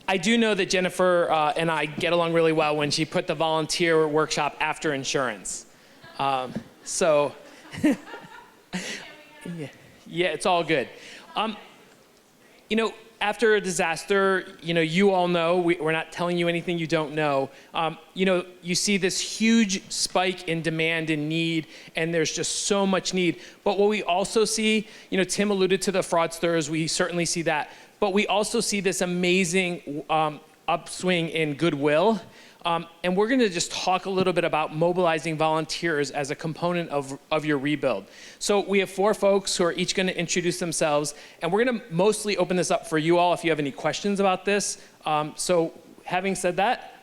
I do know that Jennifer and I get along really well when she put the volunteer workshop after insurance. So, yeah, it's all good. You know, after a disaster, you know, you all know, we're not telling you anything you don't know. You know, you see this huge spike in demand and need, and there's just so much need. But what we also see, you know, Tim alluded to the fraudsters, we certainly see that. But we also see this amazing upswing in goodwill. And we're gonna just talk a little bit about mobilizing volunteers as a component of your rebuild. So we have 4 folks who are each gonna introduce themselves, and we're gonna mostly open this up for you all if you have any questions about this. So having said that,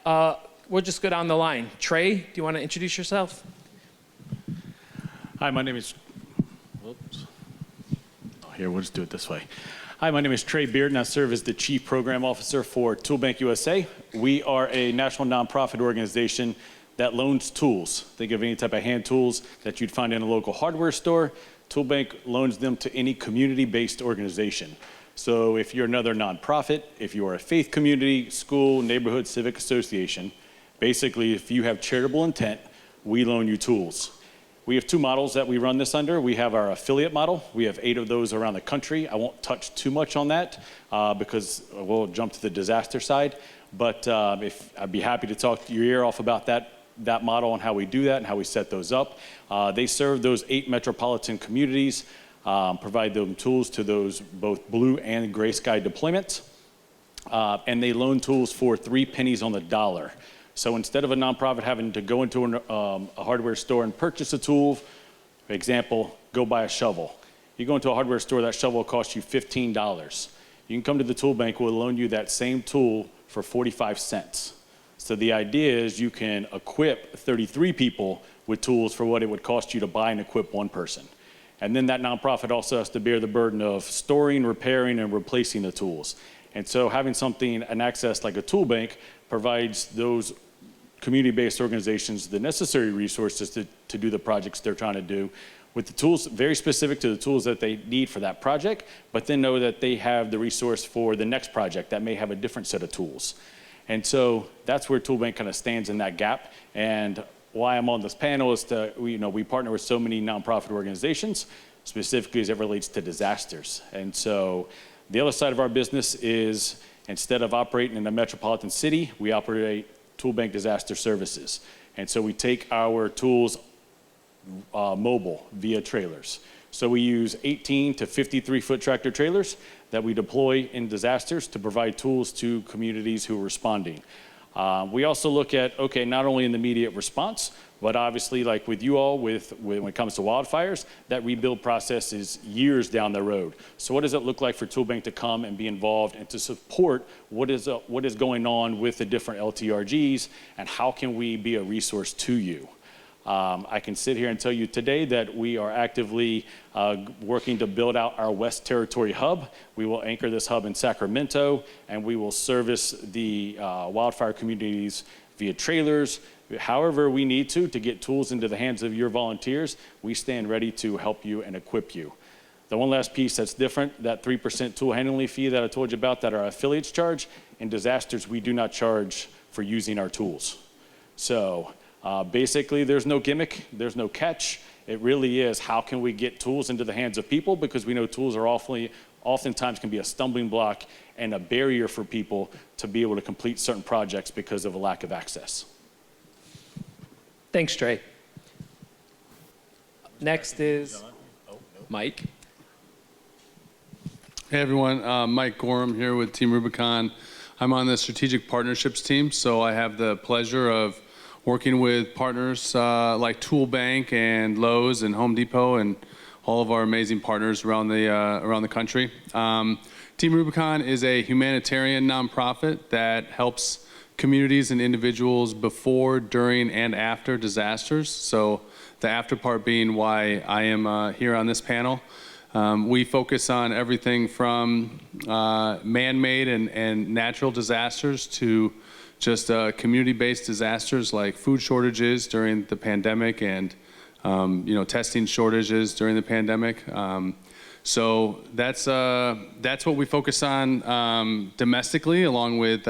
we'll just go down the line. Trey, do you wanna introduce yourself? Hi, my name is, whoops. Oh, here, we'll just do it this way. Hi, my name is Trey Bearden. I serve as the Chief Program Officer for ToolBankUSA. We are a national nonprofit organization that loans tools. Think of any type of hand tools that you'd find in a local hardware store. ToolBank loans them to any community-based organization. So if you're another nonprofit, if you are a faith community, school, neighborhood, civic association, basically if you have charitable intent, we loan you tools. We have 2 models that we run this under. We have our affiliate model. We have 8 of those around the country. I won't touch too much on that because we'll jump to the disaster side. But I'd be happy to talk your ear off about that model and how we do that and how we set those up. They serve those 8 metropolitan communities, provide them tools to those both blue and gray sky deployments. And they loan tools for 3 pennies on the dollar. So instead of a nonprofit having to go into a hardware store and purchase a tool, for example, go buy a shovel. You go into a hardware store, that shovel will cost you $15. You can come to the ToolBank, we'll loan you that same tool for 45 cents. So the idea is you can equip 33 people with tools for what it would cost you to buy and equip 1 person. And then that nonprofit also has to bear the burden of storing, repairing, and replacing the tools. And so having something, an access like a ToolBank, provides those community-based organizations the necessary resources to do the projects they're trying to do with the tools very specific to the tools that they need for that project, but then know that they have the resource for the next project that may have a different set of tools. And so that's where ToolBank kind of stands in that gap. And why I'm on this panel is we partner with so many nonprofit organizations, specifically as it relates to disasters. And so the other side of our business is instead of operating in a metropolitan city, we operate ToolBank Disaster Services. And so we take our tools mobile via trailers. So we use 18 to 53-foot tractor trailers that we deploy in disasters to provide tools to communities who are responding. We also look at, okay, not only in the immediate response, but obviously like with you all, when it comes to wildfires, that rebuild process is years down the road. So what does it look like for ToolBank to come and be involved and to support what is going on with the different LTRGs and how can we be a resource to you? I can sit here and tell you today that we are actively working to build out our West Territory hub. We will anchor this hub in Sacramento, and we will service the wildfire communities via trailers. However we need to get tools into the hands of your volunteers, we stand ready to help you and equip you. The one last piece that's different, that 3% tool handling fee that I told you about that our affiliates charge, in disasters we do not charge for using our tools. So basically there's no gimmick, there's no catch. It really is how can we get tools into the hands of people, because we know tools are oftentimes can be a stumbling block and a barrier for people to be able to complete certain projects because of a lack of access. Thanks, Trey. Next is Mike. Hey everyone, Mike Gorham here with Team Rubicon. I'm on the strategic partnerships team, so I have the pleasure of working with partners like ToolBank and Lowe's and Home Depot and all of our amazing partners around the country. Team Rubicon is a humanitarian nonprofit that helps communities and individuals before, during, and after disasters. So the after part being why I am here on this panel. We focus on everything from man-made and natural disasters to just community-based disasters like food shortages during the pandemic and testing shortages during the pandemic. So that's what we focus on domestically, along with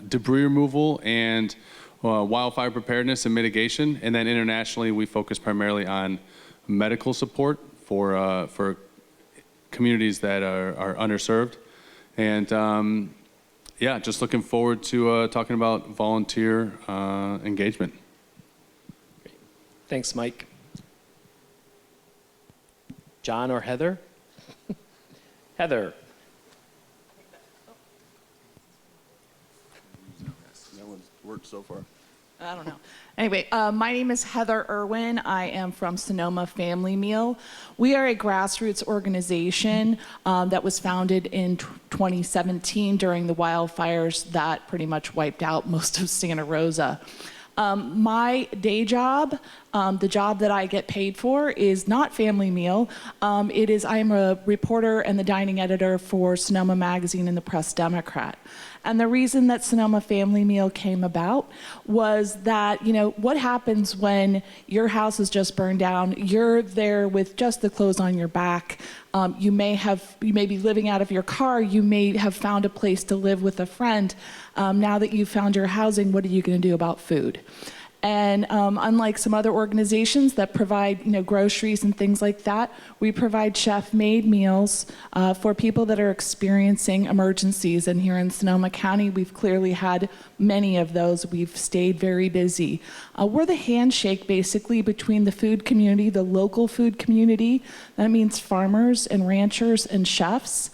debris removal and wildfire preparedness and mitigation. And then internationally, we focus primarily on medical support for communities that are underserved. And yeah, just looking forward to talking about volunteer engagement. Thanks, Mike. John or Heather? Heather. That one's worked so far. I don't know. Anyway, my name is Heather Irwin. I am from SonomaFamilyMeal. We are a grassroots organization that was founded in 2017 during the wildfires that pretty much wiped out most of Santa Rosa. My day job, the job that I get paid for, is not Family Meal. I'm a reporter and the dining editor for Sonoma Magazine and the Press Democrat. And the reason that Sonoma Family Meal came about was that, what happens when your house is just burned down? You're there with just the clothes on your back. You may be living out of your car. You may have found a place to live with a friend. Now that you've found your housing, what are you going to do about food? And unlike some other organizations that provide, groceries and things like that, we provide chef-made meals for people that are experiencing emergencies. And here in Sonoma County, we've clearly had many of those. We've stayed very busy. We're the handshake, basically, between the food community, the local food community, that means farmers and ranchers and chefs,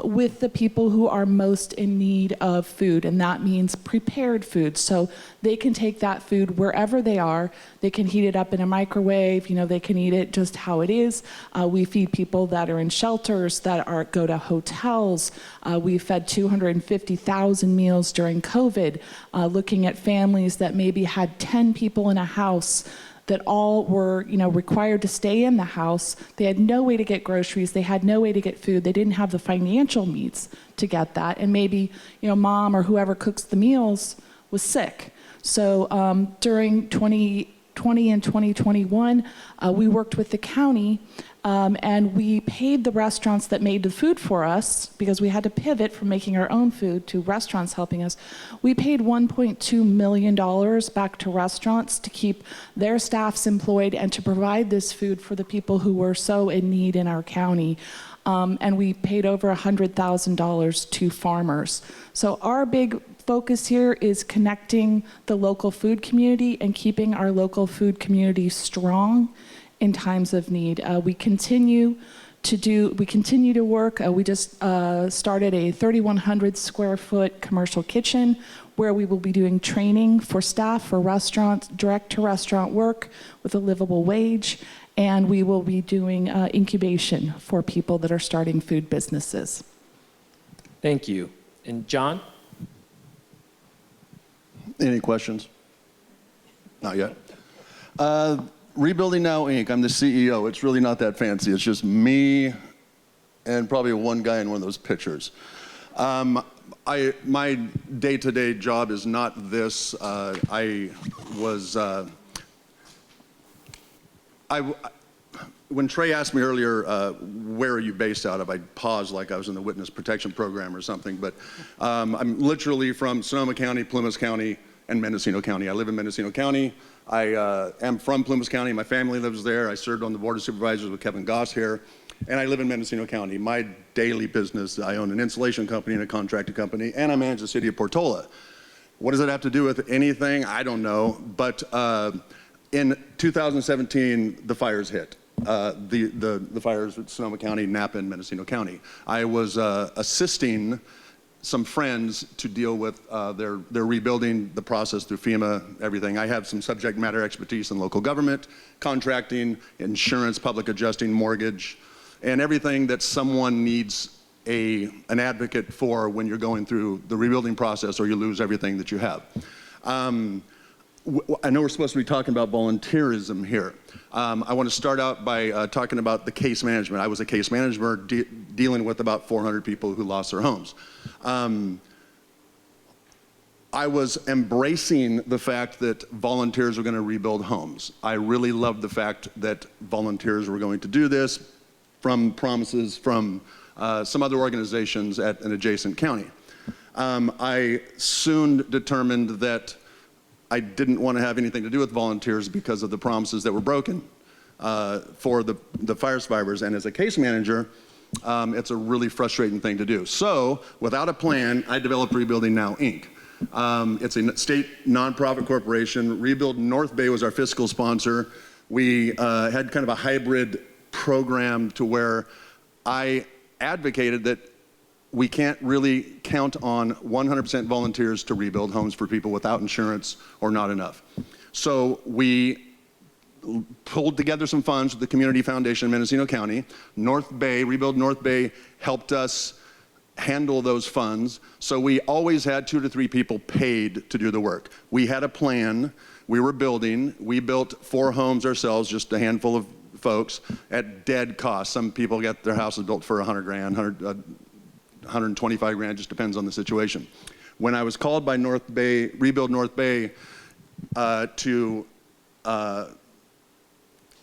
with the people who are most in need of food, and that means prepared food. So they can take that food wherever they are. They can heat it up in a microwave. They can eat it just how it is. We feed people that are in shelters, that go to hotels. We fed 250,000 meals during COVID, looking at families that maybe had 10 people in a house that all were, required to stay in the house. They had no way to get groceries. They had no way to get food. They didn't have the financial means to get that. And maybe, mom or whoever cooks the meals was sick. So during 2020 and 2021, we worked with the county and we paid the restaurants that made the food for us, because we had to pivot from making our own food to restaurants helping us. We paid $1.2 million back to restaurants to keep their staffs employed and to provide this food for the people who were so in need in our county. And we paid over $100,000 to farmers. So our big focus here is connecting the local food community and keeping our local food community strong in times of need. We continue to work. We just started a 3,100 square foot commercial kitchen where we will be doing training for staff for restaurants, direct to restaurant work with a livable wage. And we will be doing incubation for people that are starting food businesses. Thank you. And John? Any questions? Not yet. RebuildNow, Inc. I'm the CEO. It's really not that fancy. It's just me and probably one guy in one of those pictures. My day-to-day job is not this. When Trey asked me earlier, where are you based out of, I paused like I was in the witness protection program or something, but I'm literally from Sonoma County, Plymouth County, and Mendocino County. I live in Mendocino County. I am from Plymouth County. My family lives there. I served on the Board of Supervisors with Kevin Goss here, and I live in Mendocino County. My daily business, I own an insulation company and a contracting company, and I manage the city of Portola. What does it have to do with anything? I don't know, but in 2017, the fires hit. The fires at Sonoma County, Napa, and Mendocino County. I was assisting some friends to deal with their rebuilding, the process through FEMA, everything. I have some subject matter expertise in local government, contracting, insurance, public adjusting, mortgage, and everything that someone needs an advocate for when you're going through the rebuilding process or you lose everything that you have. I know we're supposed to be talking about volunteerism here. I want to start out by talking about the case management. I was a case manager dealing with about 400 people who lost their homes. I was embracing the fact that volunteers were going to rebuild homes. I really loved the fact that volunteers were going to do this. from promises from some other organizations at an adjacent county. I soon determined that I didn't want to have anything to do with volunteers because of the promises that were broken for the fire survivors. And as a case manager, it's a really frustrating thing to do. So without a plan, I developed RebuildNow, Inc. It's a state nonprofit corporation. Rebuild North Bay was our fiscal sponsor. We had kind of a hybrid program to where I advocated that we can't really count on 100% volunteers to rebuild homes for people without insurance or not enough. So we pulled together some funds with the Community Foundation in Mendocino County. North Bay, Rebuild North Bay helped us handle those funds. So we always had 2 to 3 people paid to do the work. We had a plan. We were building. We built 4 homes ourselves, just a handful of folks, at dead cost. Some people get their houses built for 100 grand, 125 grand, just depends on the situation. When I was called by North Bay, Rebuild North Bay, to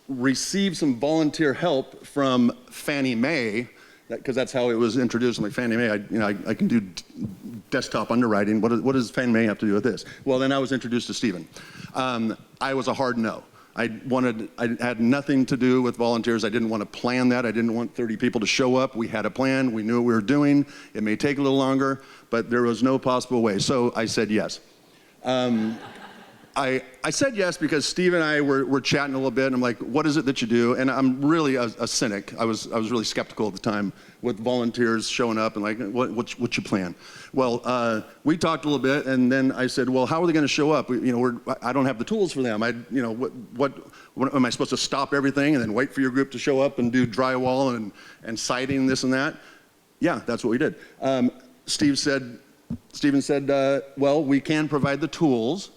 receive some volunteer help from Fannie Mae, because that's how it was introduced. I'm like, Fannie Mae, I can do desktop underwriting. What does Fannie Mae have to do with this? Well, then I was introduced to Stephen. I was a hard no. I had nothing to do with volunteers. I didn't want to plan that. I didn't want 30 people to show up. We had a plan. We knew what we were doing. It may take a little longer, but there was no possible way. So I said yes. I said yes because Steve and I were chatting a little bit, and I'm like, what is it that you do? And I'm really a cynic. I was really skeptical at the time with volunteers showing up and like, what's your plan? Well, we talked a little bit, and then I said, well, how are they going to show up? I don't have the tools for them. What am I supposed to stop everything and then wait for your group to show up and do drywall and siding, this and that? Yeah, that's what we did. Stephen said, well, we can provide the tools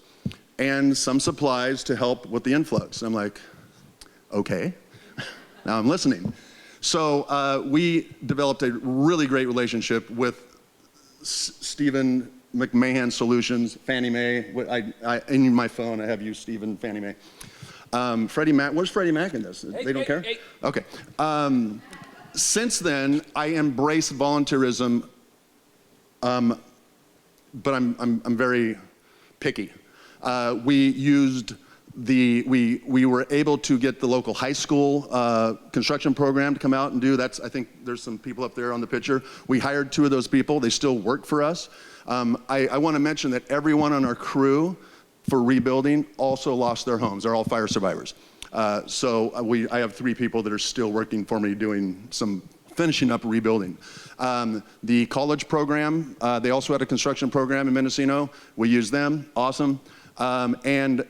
and some supplies to help with the influx. I'm like, okay, now I'm listening. So we developed a really great relationship with Stephen McMahon Solutions, Fannie Mae. In my phone, I have you, Stephen, Fannie Mae. Freddie Mac, where's Freddie Mac in this? They don't care? Okay. Since then, I embrace volunteerism, but I'm very picky. We were able to get the local high school construction program to come out and do that. I think there's some people up there on the picture. We hired 2 of those people. They still work for us. I want to mention that everyone on our crew for rebuilding also lost their homes. They're all fire survivors. So I have 3 people that are still working for me doing some finishing up rebuilding. The college program, they also had a construction program in Mendocino. We used them, awesome. And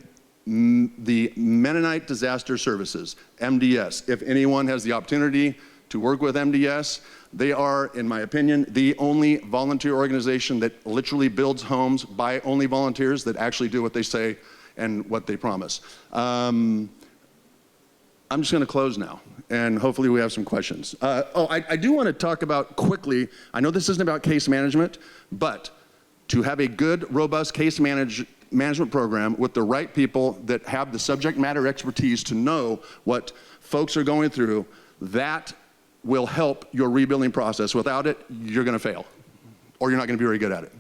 the Mennonite Disaster Services, MDS. If anyone has the opportunity to work with MDS, they are, in my opinion, the only volunteer organization that literally builds homes by only volunteers that actually do what they say and what they promise. I'm just going to close now, and hopefully we have some questions. I do want to talk about quickly, I know this isn't about case management, but to have a good, robust case management program with the right people that have the subject matter expertise to know what folks are going through, that will help your rebuilding process. Without it, you're going to fail, or you're not going to be very good at it.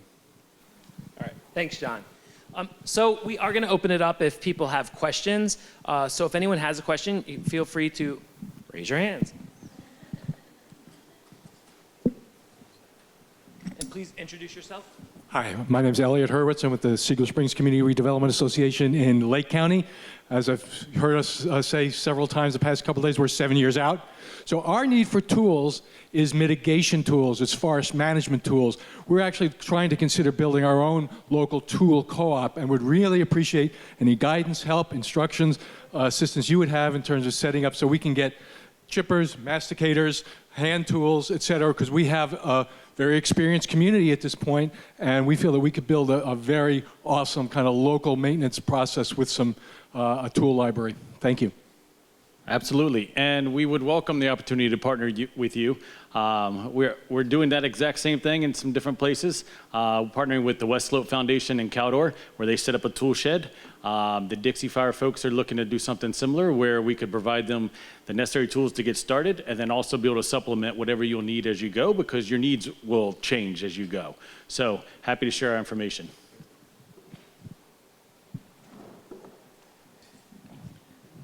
All right, thanks, John. So we are going to open it up if people have questions. So if anyone has a question, feel free to raise your hands. And please introduce yourself. Hi, my name is Elliot Hurwitz. I'm with the Siegel Springs Community Redevelopment Association in Lake County. As I've heard us say several times the past couple of days, we're 7 years out. So our need for tools is mitigation tools, it's forest management tools. We're actually trying to consider building our own local tool co-op and would really appreciate any guidance, help, instructions, assistance you would have in terms of setting up so we can get chippers, masticators, hand tools, et cetera, because we have a very experienced community at this point, and we feel that we could build a very awesome kind of local maintenance process with some a tool library. Thank you. Absolutely, and we would welcome the opportunity to partner with you. We're doing that exact same thing in some different places, partnering with the West Slope Foundation in Caldor, where they set up a tool shed. The Dixie Fire folks are looking to do something similar, where we could provide them the necessary tools to get started, and then also be able to supplement whatever you'll need as you go, because your needs will change as you go. So happy to share our information.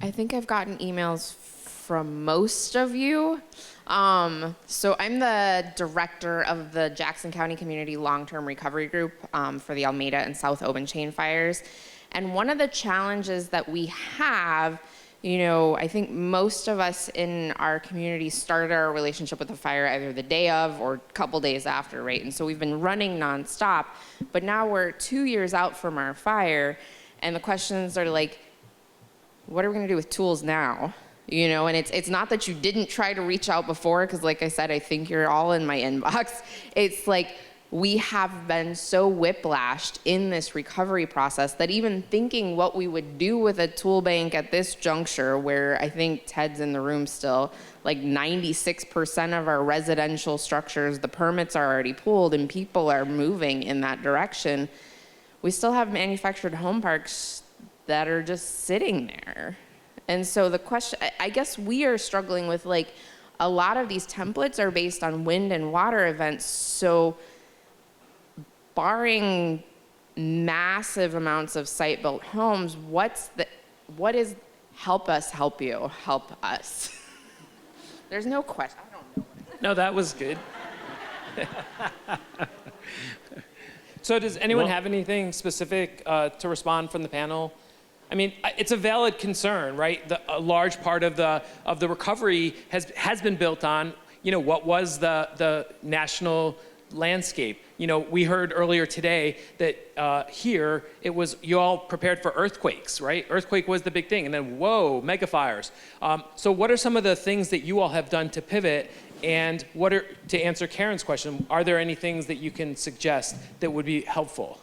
I think I've gotten emails from most of you. So I'm the director of the Jackson County Community Long-Term Recovery Group for the Alameda and South Obanchain fires. And one of the challenges that we have, you know, I think most of us in our community started our relationship with the fire either the day of or a couple days after, right? And so we've been running nonstop, but now we're 2 years out from our fire, and the questions are like, what are we gonna do with tools now? You know, and it's not that you didn't try to reach out before, because like I said, I think you're all in my inbox. It's like, we have been so whiplashed in this recovery process that even thinking what we would do with a tool bank at this juncture, where I think Ted's in the room still, like 96% of our residential structures, the permits are already pulled and people are moving in that direction. We still have manufactured home parks that are just sitting there. And so the question, I guess we are struggling with, like, a lot of these templates are based on wind and water events. So barring massive amounts of site-built homes, what is help us help you, help us? There's no question, I don't know. No, that was good. So does anyone have anything specific to respond from the panel? I mean, it's a valid concern, right? A large part of the recovery has been built on, you know, what was the national landscape. You know, we heard earlier today that here it was, you all prepared for earthquakes, right? Earthquake was the big thing, and then whoa, mega fires. So what are some of the things that you all have done to pivot? And to answer Karen's question, are there any things that you can suggest that would be helpful?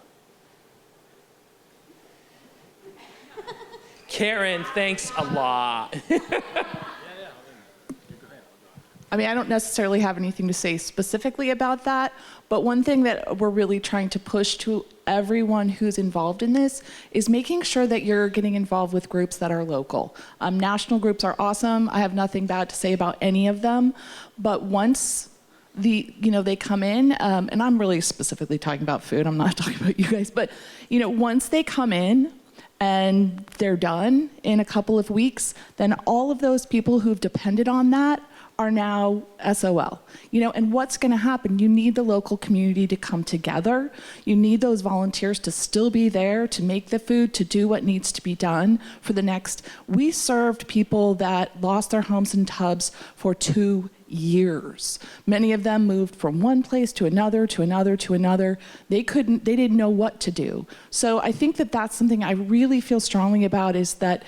Karen, thanks a lot. I mean, I don't necessarily have anything to say specifically about that, but one thing that we're really trying to push to everyone who's involved in this is making sure that you're getting involved with groups that are local. National groups are awesome. I have nothing bad to say about any of them, but once they come in, and I'm really specifically talking about food, I'm not talking about you guys, but once they come in, and they're done in a couple of weeks, then all of those people who've depended on that are now SOL. And what's gonna happen? You need the local community to come together. You need those volunteers to still be there, to make the food, to do what needs to be done for the next. We served people that lost their homes and tubs for 2 years. Many of them moved from one place to another, to another, to another. They didn't know what to do. So I think that that's something I really feel strongly about, is that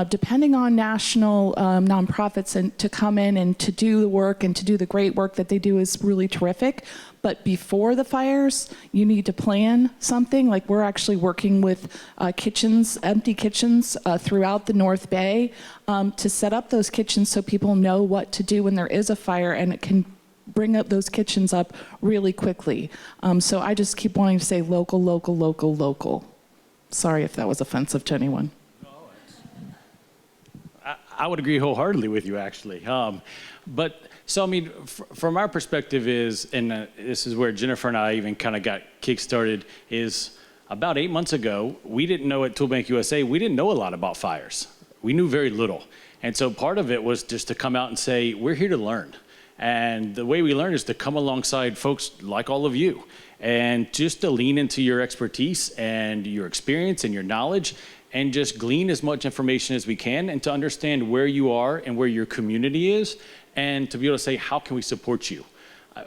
depending on national nonprofits and to come in and to do the work and to do the great work that they do is really terrific. But before the fires, you need to plan something. Like, we're actually working with kitchens, empty kitchens throughout the North Bay to set up those kitchens so people know what to do when there is a fire, and it can bring up those kitchens up really quickly. So I just keep wanting to say local, local, local, local. Sorry if that was offensive to anyone. I would agree wholeheartedly with you, actually. So, I mean, from our perspective is, and this is where Jennifer and I even kind of got kick-started, is about 8 months ago, we didn't know at ToolBank USA, we didn't know a lot about fires. We knew very little. And so part of it was just to come out and say, we're here to learn. And the way we learn is to come alongside folks like all of you, and just to lean into your expertise and your experience and your knowledge, and just glean as much information as we can, and to understand where you are and where your community is, and to be able to say, how can we support you?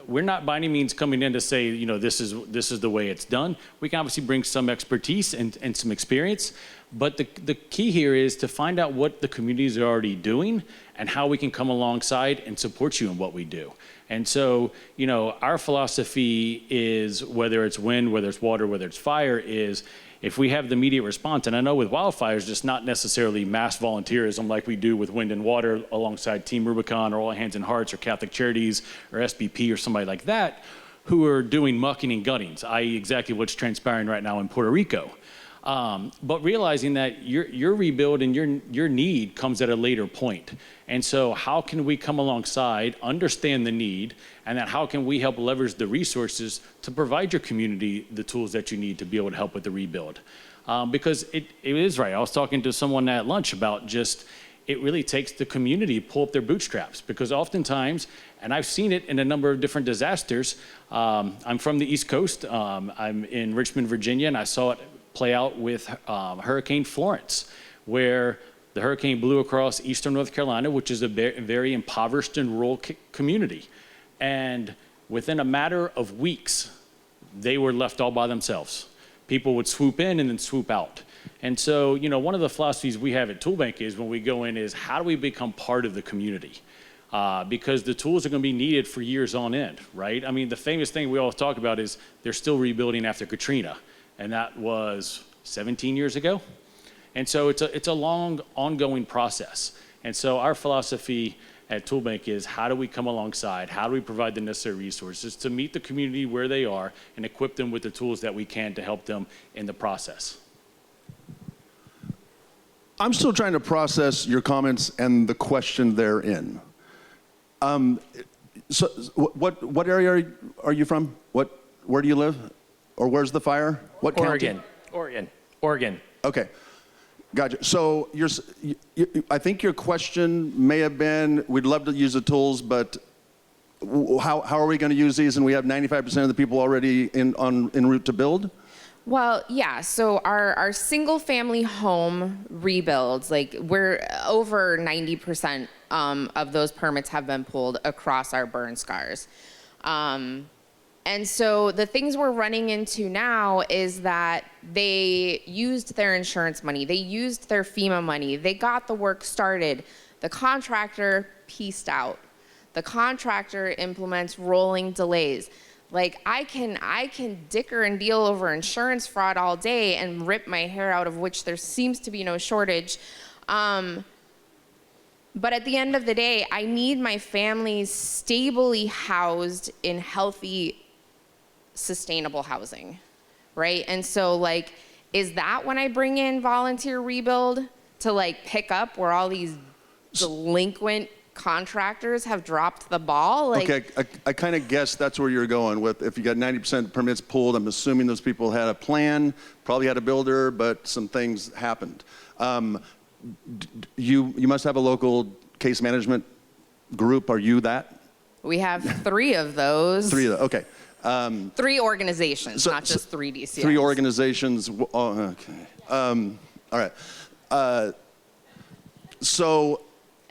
We're not by any means coming in to say, this is the way it's done. We can obviously bring some expertise and some experience, but the key here is to find out what the communities are already doing and how we can come alongside and support you in what we do. And so, our philosophy is, whether it's wind, whether it's water, whether it's fire, is if we have the immediate response, and I know with wildfires, just not necessarily mass volunteerism like we do with Wind and Water alongside Team Rubicon or All Hands and Hearts or Catholic Charities or SBP or somebody like that, who are doing mucking and guttings, i.e. exactly what's transpiring right now in Puerto Rico. But realizing that your rebuild and your need comes at a later point. And so how can we come alongside, understand the need, and then how can we help leverage the resources to provide your community the tools that you need to be able to help with the rebuild? Because it is right. I was talking to someone at lunch about just, it really takes the community to pull up their bootstraps, because oftentimes, and I've seen it in a number of different disasters. I'm from the East Coast. I'm in Richmond, Virginia, and I saw it play out with Hurricane Florence, where the hurricane blew across eastern North Carolina, which is a very impoverished and rural community. And within a matter of weeks, they were left all by themselves. People would swoop in and then swoop out. And so, you know, one of the philosophies we have at ToolBank is when we go in is how do we become part of the community? Because the tools are going to be needed for years on end, right? I mean, the famous thing we always talk about is they're still rebuilding after Katrina, and that was 17 years ago. And so it's a long, ongoing process. And so our philosophy at ToolBank is how do we come alongside, how do we provide the necessary resources to meet the community where they are and equip them with the tools that we can to help them in the process. I'm still trying to process your comments and the question therein. So what area are you from? Where do you live? Or where's the fire? What county? Oregon. Okay, gotcha. So I think your question may have been, we'd love to use the tools, but how are we going to use these? And we have 95% of the people already en route to build? Well, yeah, so our single family home rebuilds, like we're over 90% of those permits have been pulled across our burn scars. And so the things we're running into now is that they used their insurance money, they used their FEMA money, they got the work started, the contractor pieced out, the contractor implements rolling delays. Like I can dicker and deal over insurance fraud all day and rip my hair out, of which there seems to be no shortage. But at the end of the day, I need my family stably housed in healthy, sustainable housing, right? And so like, is that when I bring in volunteer rebuild to like pick up where all these delinquent contractors have dropped the ball? Like, okay, I kind of guessed that's where you're going with. If you got 90% permits pulled, I'm assuming those people had a plan, probably had a builder, but some things happened. You must have a local case management group. Are you that? we have 3 of those. 3 of those, okay. 3 organizations, not just 3 DCIs. 3 organizations, oh, okay. All right. So,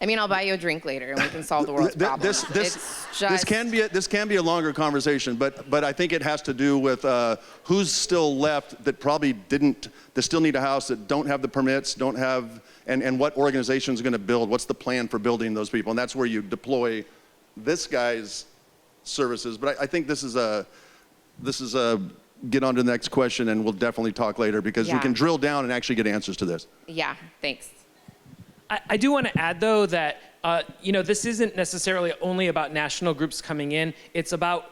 I mean, I'll buy you a drink later and we can solve the world's problems. This can be a longer conversation, but I think it has to do with who's still left that that still need a house, that don't have the permits, don't have, and what organization's going to build. What's the plan for building those people? And that's where you deploy this guy's services. But I think this is a get on to the next question, and we'll definitely talk later because we can drill down and actually get answers to this. Yeah, thanks. I do want to add, though, that this isn't necessarily only about national groups coming in. It's about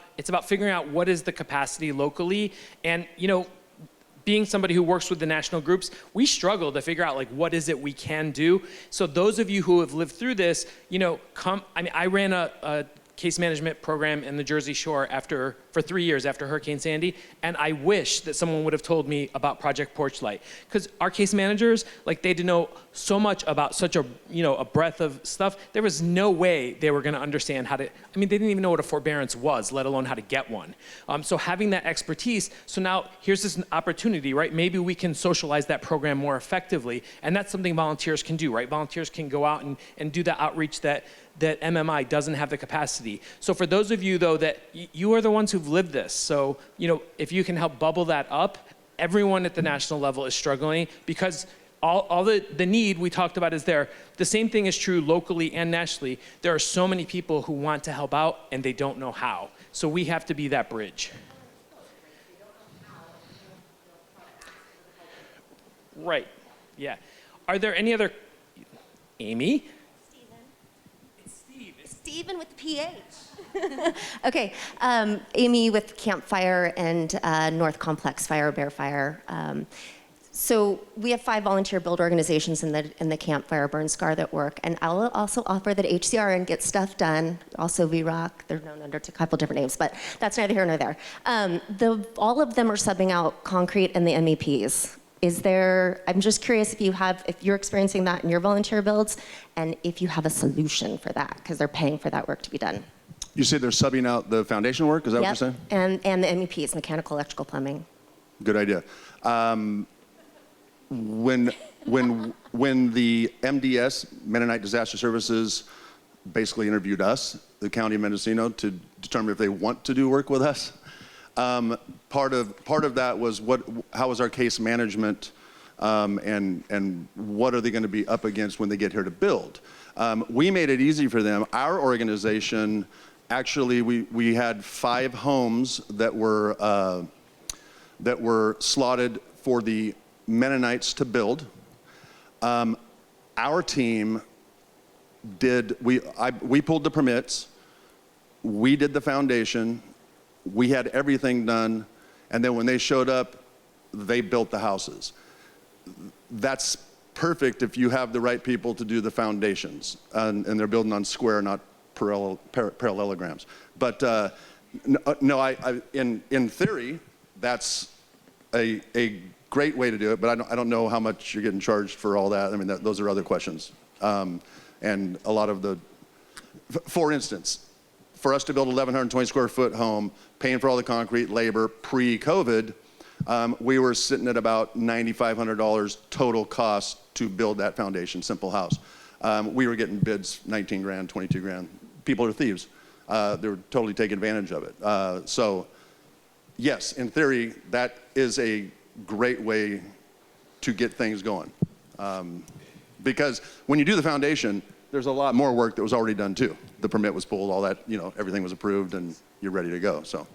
figuring out what is the capacity locally. And being somebody who works with the national groups, we struggle to figure out what is it we can do. So those of you who have lived through this, I ran a case management program in the Jersey Shore for 3 years after Hurricane Sandy, and I wish that someone would have told me about Project Porch Light, because our case managers, they didn't know so much about such a breadth of stuff. There was no way they were going to understand how to. They didn't even know what a forbearance was, let alone how to get one. So having that expertise. So now here's this opportunity, right? Maybe we can socialize that program more effectively, and that's something volunteers can do, right? Volunteers can go out and do the outreach that MMI doesn't have the capacity. So for those of you, though, that you are the ones who've lived this, so if you can help bubble that up, everyone at the national level is struggling because all the need we talked about is there. The same thing is true locally and nationally. There are so many people who want to help out and they don't know how. So we have to be that bridge. Right. Yeah. Are there any other? Amy? Stephen with the PH. Okay, Amy with Campfire and North Complex Fire, Bear Fire. So we have 5 volunteer build organizations in the Campfire Burn Scar that work, and I'll also offer that HCRN gets stuff done. Also VROC, they're known under a couple different names, but that's neither here nor there. All of them are subbing out concrete and the MEPs. I'm just curious if you're experiencing that in your volunteer builds, and if you have a solution for that, because they're paying for that work to be done. You say they're subbing out the foundation work? Is that what you're saying? And the MEPs, mechanical, electrical, plumbing. Good idea. When the MDS, Mennonite Disaster Services, basically interviewed us, the County of Mendocino, to determine if they want to do work with us, part of that was how is our case management, and what are they going to be up against when they get here to build? We made it easy for them. Our organization, actually, we had 5 homes that were slotted for the Mennonites to build. Our team we pulled the permits, we did the foundation, we had everything done, and then when they showed up, they built the houses. That's perfect if you have the right people to do the foundations, and they're building on square, not parallelograms. But no, in theory, that's a great way to do it, but I don't know how much you're getting charged for all that. I mean, those are other questions. And a lot of for instance, for us to build a 1,120 square foot home, paying for all the concrete, labor, pre-COVID, we were sitting at about $9,500 total cost to build that foundation, simple house. We were getting bids 19 grand, 22 grand. People are thieves. They were totally taking advantage of it. So yes, in theory, that is a great way to get things going. Because when you do the foundation, there's a lot more work that was already done too. The permit was pulled, all that, everything was approved, and you're ready to go. So,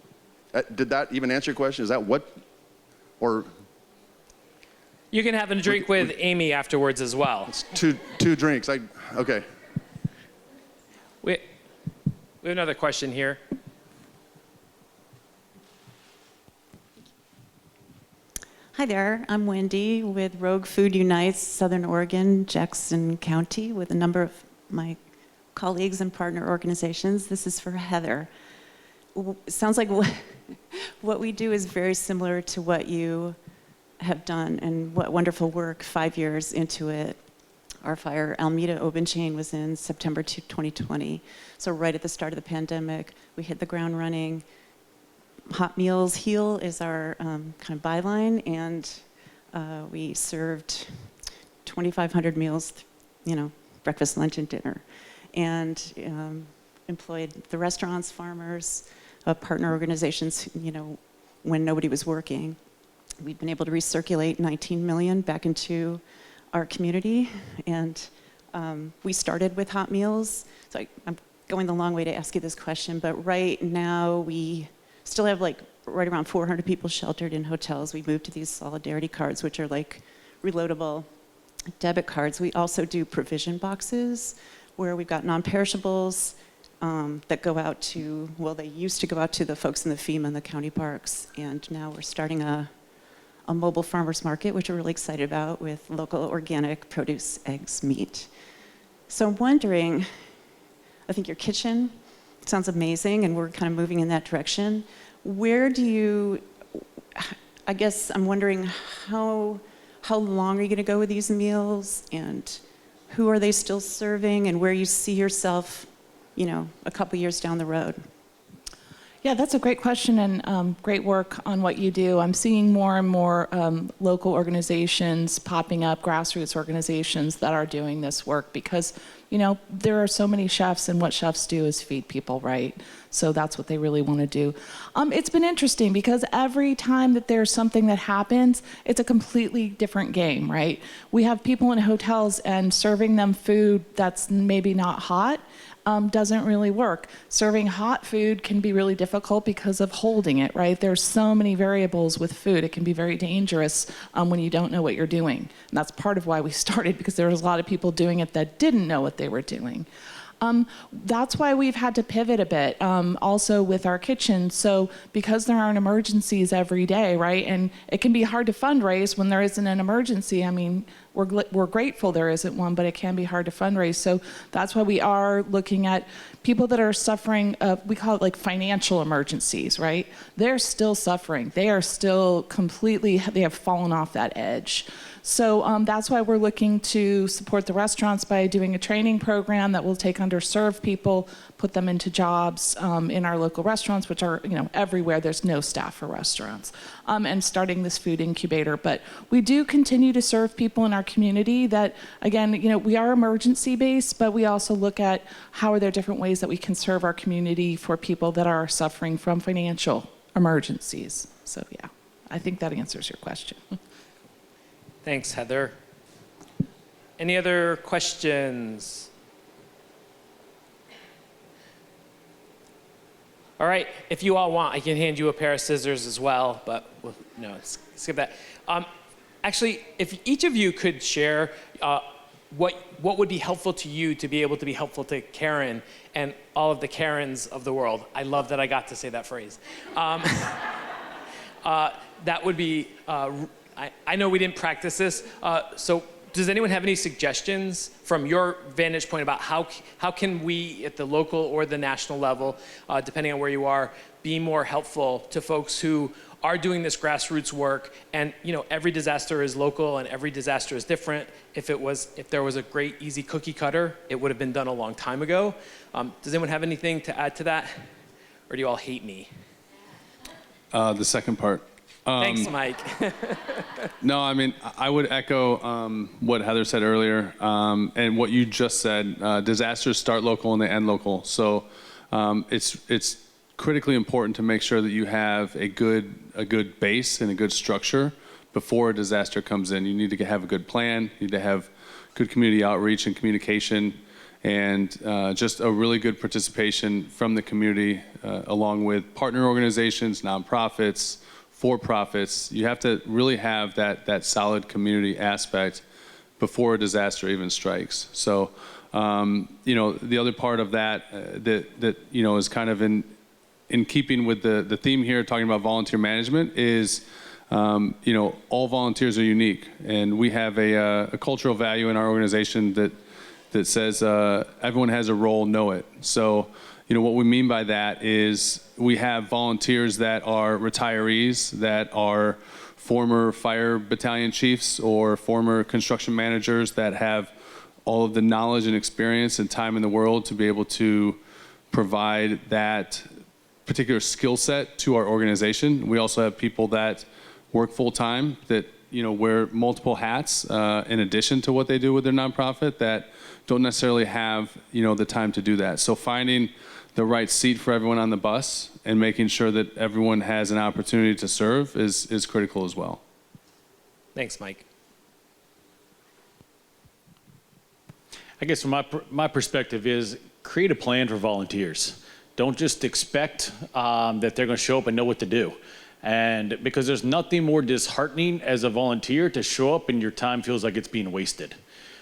did that even answer your question? Is that what, or? You can have a drink with Amy afterwards as well. It's two drinks. Okay. We have another question here. Hi there, I'm Wendy with Rogue Food Unites, Southern Oregon, Jackson County, with a number of my colleagues and partner organizations. This is for Heather. It sounds like what we do is very similar to what you have done, and what wonderful work 5 years into it. Our fire, Alameda Open Chain, was in September 2020. So right at the start of the pandemic, we hit the ground running. Hot Meals Heal is our kind of byline, and we served 2,500 meals, breakfast, lunch, and dinner, and employed the restaurants, farmers, partner organizations, when nobody was working. We've been able to recirculate 19 million back into our community, and we started with Hot Meals. So I'm going the long way to ask you this question, but right now we still have right around 400 people sheltered in hotels. We moved to these solidarity cards, which are like reloadable debit cards. We also do provision boxes where we've got non-perishables that go out to, they used to go out to the folks in the FEMA and the county parks, and now we're starting a mobile farmers market, which we're really excited about, with local organic produce, eggs, meat. So I'm wondering, I think your kitchen sounds amazing, and we're kind of moving in that direction. I guess I'm wondering how long are you going to go with these meals, and who are they still serving, and where you see yourself, a couple years down the road? Yeah, that's a great question, and great work on what you do. I'm seeing more and more local organizations popping up, grassroots organizations that are doing this work, because there are so many chefs, and what chefs do is feed people, right? So that's what they really want to do. It's been interesting because every time that there's something that happens, it's a completely different game, right? We have people in hotels and serving them food that's maybe not hot. doesn't really work. Serving hot food can be really difficult because of holding it, right? There's so many variables with food. It can be very dangerous when you don't know what you're doing. And that's part of why we started, because there was a lot of people doing it that didn't know what they were doing. That's why we've had to pivot a bit, also with our kitchen. So because there aren't emergencies every day, right? And it can be hard to fundraise when there isn't an emergency. I mean, we're grateful there isn't one, but it can be hard to fundraise. So that's why we are looking at people that are suffering, we call it like financial emergencies, right? They're still suffering. They are still completely, they have fallen off that edge. So that's why we're looking to support the restaurants by doing a training program that will take underserved people, put them into jobs in our local restaurants, which are, everywhere. There's no staff for restaurants, and starting this food incubator. But we do continue to serve people in our community that, again, we are emergency based, but we also look at how are there different ways that we can serve our community for people that are suffering from financial emergencies. So yeah, I think that answers your question. Thanks, Heather. Any other questions? All right, if you all want, I can hand you a pair of scissors as well, but no, skip that. Actually, if each of you could share what would be helpful to you to be able to be helpful to Karen and all of the Karens of the world. I love that I got to say that phrase. That would be, I know we didn't practice this, so does anyone have any suggestions from your vantage point about how can we at the local or the national level, depending on where you are, be more helpful to folks who are doing this grassroots work? And every disaster is local and every disaster is different. If there was a great easy cookie cutter, it would have been done a long time ago. Does anyone have anything to add to that? Or do you all hate me? The second part. Thanks, Mike. No, I mean, I would echo what Heather said earlier and what you just said. Disasters start local and they end local. So it's critically important to make sure that you have a good base and a good structure before a disaster comes in. You need to have a good plan. You need to have good community outreach and communication, and just a really good participation from the community, along with partner organizations, nonprofits, for-profits. You have to really have that solid community aspect before a disaster even strikes. So, the other part of that is kind of in keeping with the theme here, talking about volunteer management, is all volunteers are unique, and we have a cultural value in our organization that says everyone has a role, know it. So, what we mean by that is we have volunteers that are retirees, that are former fire battalion chiefs or former construction managers that have all of the knowledge and experience and time in the world to be able to provide that particular skill set to our organization. We also have people that work full time, that wear multiple hats in addition to what they do with their nonprofit, that don't necessarily have the time to do that. So finding the right seat for everyone on the bus and making sure that everyone has an opportunity to serve is critical as well. Thanks, Mike. I guess from my perspective is create a plan for volunteers. Don't just expect that they're going to show up and know what to do. And because there's nothing more disheartening as a volunteer to show up and your time feels like it's being wasted.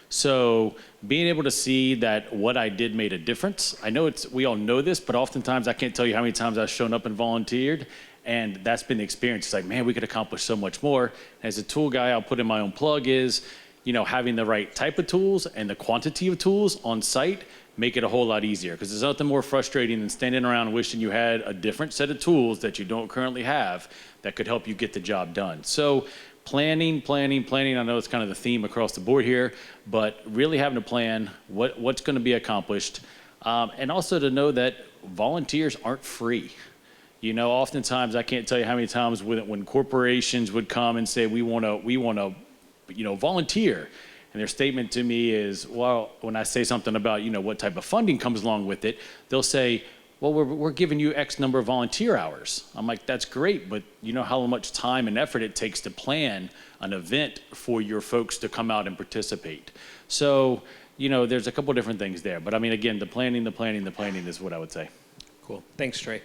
So being able to see that what I did made a difference. I know we all know this, but oftentimes I can't tell you how many times I've shown up and volunteered, and that's been the experience. It's like, man, we could accomplish so much more. As a tool guy, I'll put in my own plug is, having the right type of tools and the quantity of tools on site make it a whole lot easier, because there's nothing more frustrating than standing around wishing you had a different set of tools that you don't currently have that could help you get the job done. So planning. I know it's kind of the theme across the board here, but really having a plan, what's going to be accomplished, and also to know that volunteers aren't free. Oftentimes I can't tell you how many times when corporations would come and say we want to volunteer, and their statement to me is, well, when I say something about what type of funding comes along with it, they'll say, well, we're giving you X number of volunteer hours. I'm like, that's great, but you know how much time and effort it takes to plan an event for your folks to come out and participate. So, you know, there's a couple different things there. But I mean, again, the planning is what I would say. Cool. Thanks, Trey.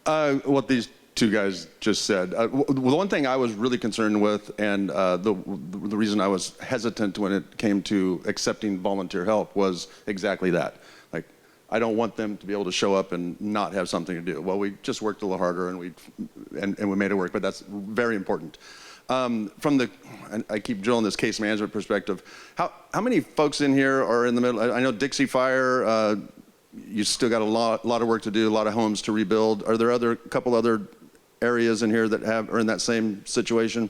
What these two guys just said. The one thing I was really concerned with, and the reason I was hesitant when it came to accepting volunteer help was exactly that. Like, I don't want them to be able to show up and not have something to do. Well, we just worked a little harder and we made it work, but that's very important. From the, and I keep drilling this case management perspective, how many folks in here are in the middle? I know Dixie Fire, you still got a lot of work to do, a lot of homes to rebuild. Are there a couple other areas in here that are in that same situation?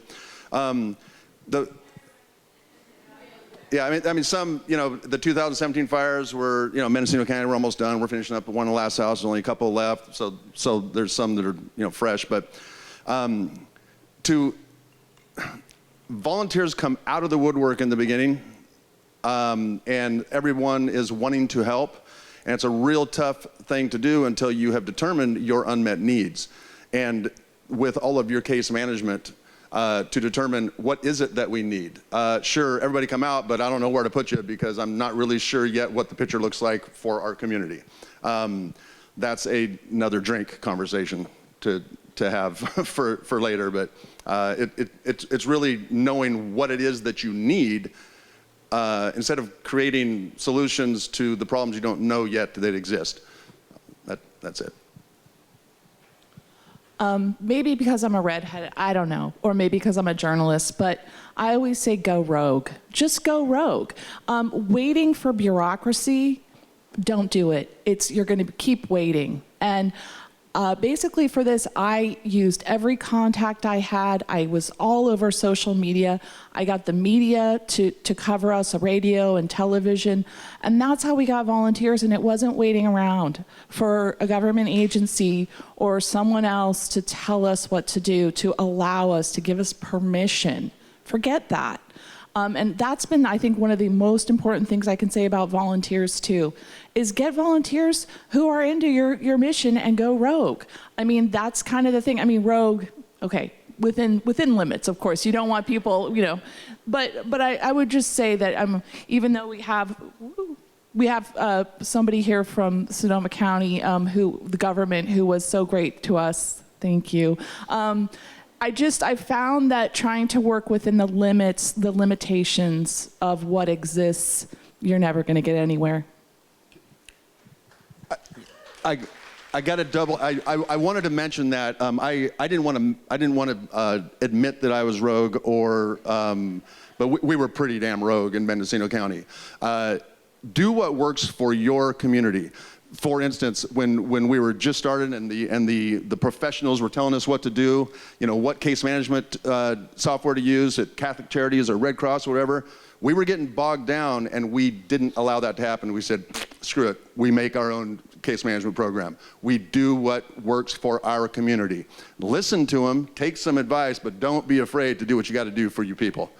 Yeah, I mean, some, you know, the 2017 fires were, you know, Mendocino County, we're almost done. We're finishing up one in the last house, only a couple left. So there's some that are, you know, fresh. But volunteers come out of the woodwork in the beginning, and everyone is wanting to help. And it's a real tough thing to do until you have determined your unmet needs. And with all of your case management, to determine what is it that we need. Sure, everybody come out, but I don't know where to put you because I'm not really sure yet what the picture looks like for our community. That's another drink conversation to have for later, but it's really knowing what it is that you need instead of creating solutions to the problems you don't know yet that exist. That's it. Maybe because I'm a redhead, I don't know, or maybe because I'm a journalist, but I always say go rogue. Just go rogue. Waiting for bureaucracy, don't do it. You're going to keep waiting. And basically for this, I used every contact I had. I was all over social media. I got the media to cover us, radio and television, and that's how we got volunteers, and it wasn't waiting around for a government agency or someone else to tell us what to do, to allow us, to give us permission. Forget that. And that's been, I think, one of the most important things I can say about volunteers, too, is get volunteers who are into your mission and go rogue. I mean, that's kind of the thing. I mean, rogue, okay, within limits, of course. You don't want people, you know, but I would just say that even though we have somebody here from Sonoma County, the government, who was so great to us. Thank you. I found that trying to work within the limitations of what exists, you're never going to get anywhere. I got a double. I wanted to mention that I didn't want to admit that I was rogue, but we were pretty damn rogue in Mendocino County. Do what works for your community. For instance, when we were just started and the professionals were telling us what to do, you know, what case management software to use at Catholic Charities or Red Cross or whatever, we were getting bogged down and we didn't allow that to happen. We said, screw it, we make our own case management program. We do what works for our community. Listen to them, take some advice, but don't be afraid to do what you got to do for you people.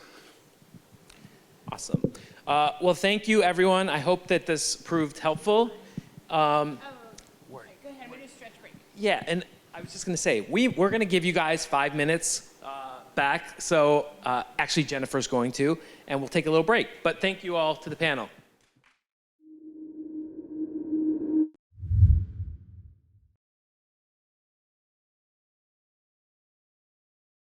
Awesome. Well, thank you, everyone. I hope that this proved helpful. Go ahead, we do a stretch break. Yeah, and I was just going to say, we're going to give you guys 5 minutes back. So actually, Jennifer's going to, and we'll take a little break. But thank you all to the panel.